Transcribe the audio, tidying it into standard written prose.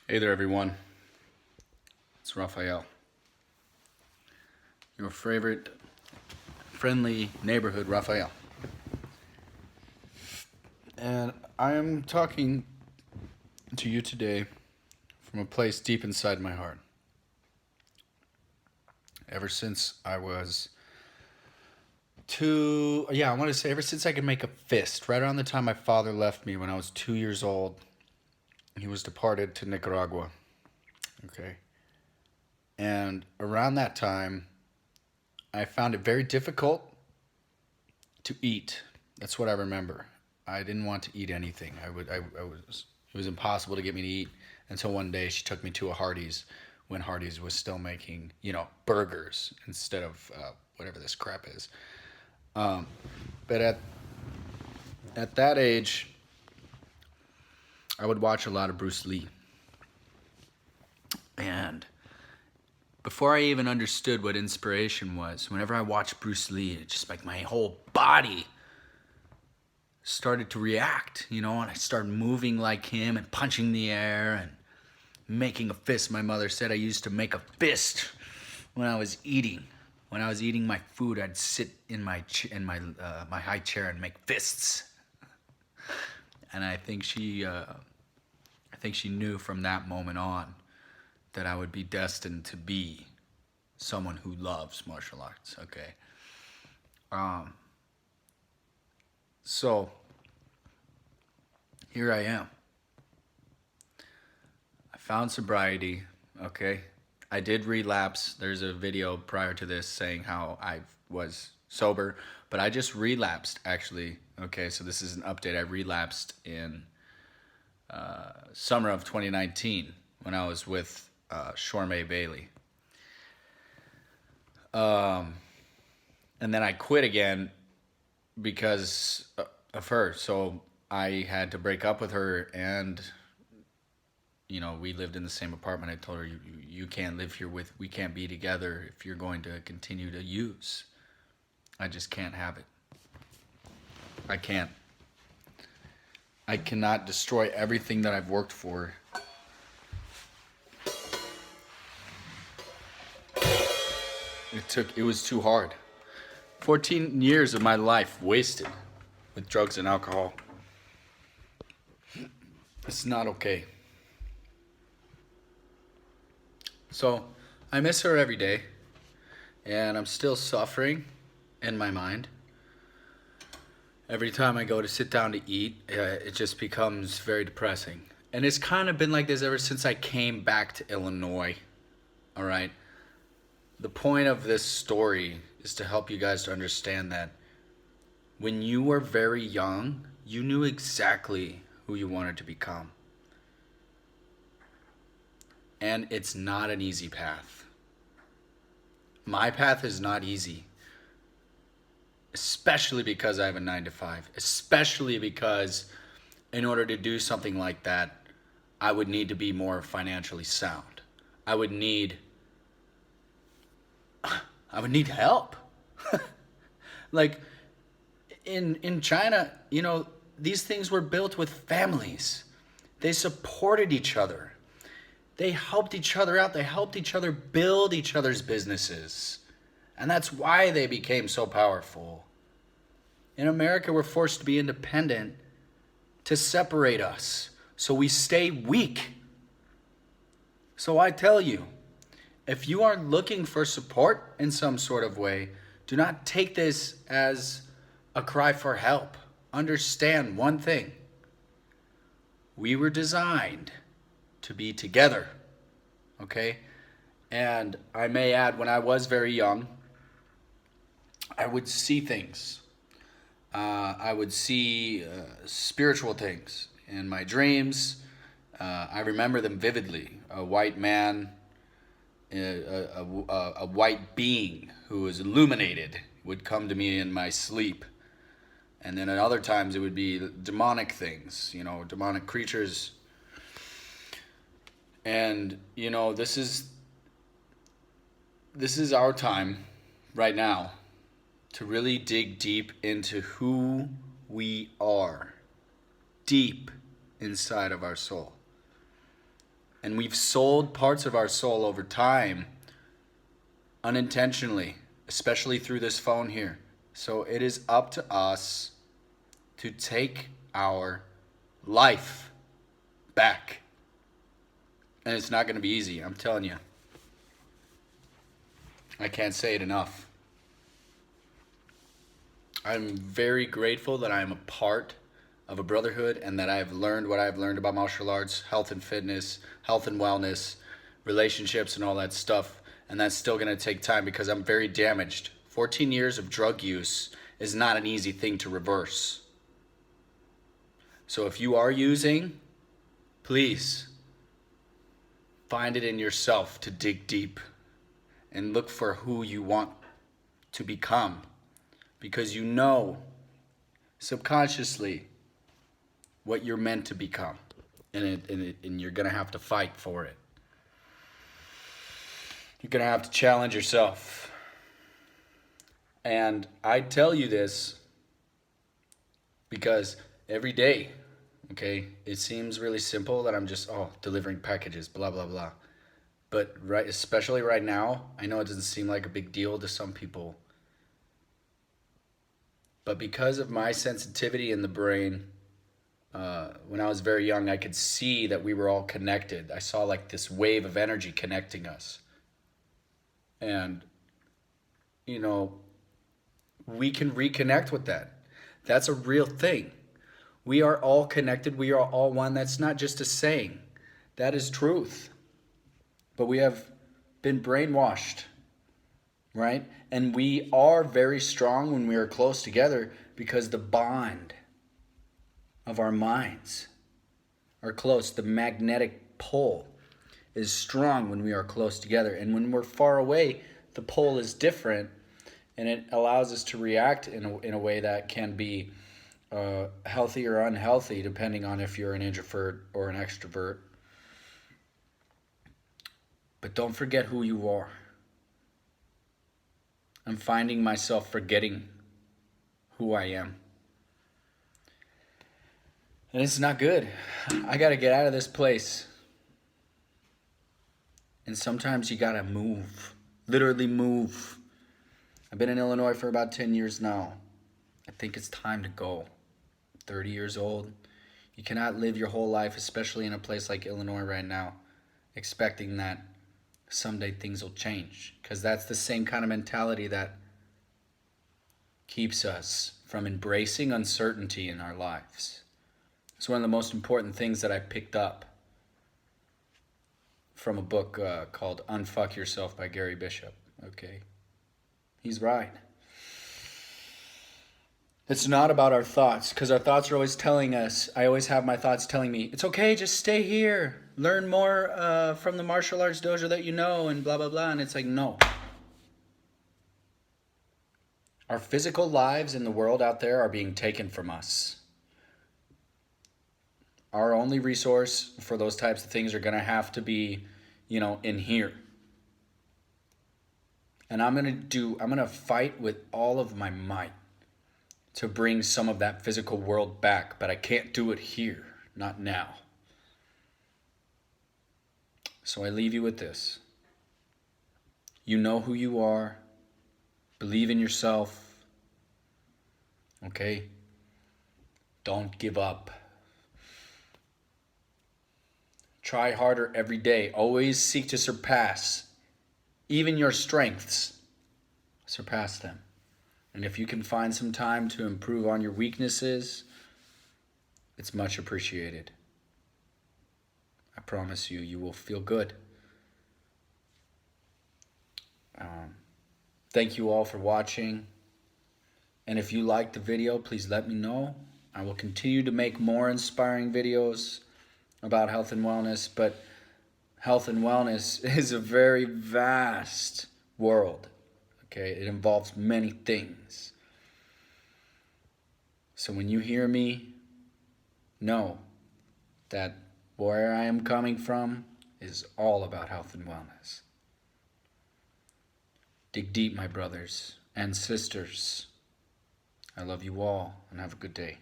Hey there, everyone. It's Raphael, your favorite friendly neighborhood Raphael. And I am talking to you today from a place deep inside my heart. Ever since I was I want to say ever since I could make a fist, right around the time my father left me when I was 2 years old, he was departed to Nicaragua. Okay. And around that time, I found it very difficult to eat. That's what I remember. I didn't want to eat anything. I was it was impossible to get me to eat until one day she took me to a Hardee's when Hardee's was still making, burgers instead of whatever this crap is. Um, but at that age, I would watch a lot of Bruce Lee. And before I even understood what inspiration was, whenever I watched Bruce Lee, it just like my whole body started to react, and I started moving like him and punching the air and making a fist. My mother said I used to make a fist when I was eating. When I was eating my food, I'd sit in my high chair and make fists. And I think she knew from that moment on that I would be destined to be someone who loves martial arts. Okay. Um, so here I am. I found sobriety. Okay. I did relapse. There's a video prior to this saying how I was sober, but I just relapsed actually. Okay, so this is an update. I relapsed in summer of 2019 when I was with Shorme Bailey. Um, and then I quit again because of her. So I had to break up with her, and we lived in the same apartment. I told her, you can't live here we can't be together if you're going to continue to use. I just can't have it. I can't. I cannot destroy everything that I've worked for. It was too hard. 14 years of my life wasted with drugs and alcohol. It's not okay. So I miss her every day, and I'm still suffering in my mind. Every time I go to sit down to eat, it just becomes very depressing. And it's kind of been like this ever since I came back to Illinois. All right. The point of this story is to help you guys to understand that when you were very young, you knew exactly who you wanted to become. And it's not an easy path. My path is not easy. Especially because I have a 9 to 5. Especially because in order to do something like that, I would need to be more financially sound. I would need help. Like in China, these things were built with families. They supported each other. They helped each other out. They helped each other build each other's businesses. And that's why they became so powerful. In America, we're forced to be independent to separate us, so we stay weak. So I tell you, if you are looking for support in some sort of way, do not take this as a cry for help. Understand one thing. We were designed to be together, okay? And I may add, when I was very young, I would see things. I would see spiritual things in my dreams. I remember them vividly. A white man, a white being who was illuminated would come to me in my sleep. And then at other times it would be demonic things, demonic creatures. And, this is our time right now to really dig deep into who we are, deep inside of our soul. And we've sold parts of our soul over time unintentionally, especially through this phone here. So it is up to us to take our life back. And it's not going to be easy, I'm telling you. I can't say it enough. I'm very grateful that I'm a part of a brotherhood and that I've learned what I've learned about martial arts, health and fitness, health and wellness, relationships and all that stuff. And that's still going to take time because I'm very damaged. 14 years of drug use is not an easy thing to reverse. So if you are using, please find it in yourself to dig deep and look for who you want to become, because you know subconsciously what you're meant to become, and you're gonna have to fight for it. You're gonna have to challenge yourself. And I tell you this because every day, okay, it seems really simple that I'm just delivering packages, blah blah blah. But especially right now, I know it doesn't seem like a big deal to some people. But because of my sensitivity in the brain, when I was very young, I could see that we were all connected. I saw like this wave of energy connecting us. And, you know, we can reconnect with that. That's a real thing. We are all connected. We are all one. That's not just a saying. That is truth. But we have been brainwashed, right? And we are very strong when we are close together because the bond of our minds are close. The magnetic pull is strong when we are close together. And when we're far away, the pull is different, and it allows us to react in a way that can be healthy or unhealthy, depending on if you're an introvert or an extrovert. But don't forget who you are. I'm finding myself forgetting who I am. And it's not good. I got to get out of this place. And sometimes you got to move. Literally move. I've been in Illinois for about 10 years now. I think it's time to go. 30 years old. You cannot live your whole life, especially in a place like Illinois right now, expecting that someday things will change, because that's the same kind of mentality that keeps us from embracing uncertainty in our lives. It's one of the most important things that I picked up from a book called Unfuck Yourself by Gary Bishop. Okay, he's right. It's not about our thoughts, because our thoughts are always telling us, I always have my thoughts telling me, it's okay, just stay here. Learn more from the martial arts dojo that you know, and blah, blah, blah. And it's like, no. Our physical lives in the world out there are being taken from us. Our only resource for those types of things are going to have to be, in here. And I'm going to fight with all of my might to bring some of that physical world back, but I can't do it here, not now. So I leave you with this. You know who you are. Believe in yourself. Okay? Don't give up. Try harder every day. Always seek to surpass even your strengths. Surpass them. And if you can find some time to improve on your weaknesses, it's much appreciated. I promise you, you will feel good. Thank you all for watching. And if you liked the video, please let me know. I will continue to make more inspiring videos about health and wellness, but health and wellness is a very vast world. Okay, it involves many things. So when you hear me, know that where I am coming from is all about health and wellness. Dig deep, my brothers and sisters. I love you all, and have a good day.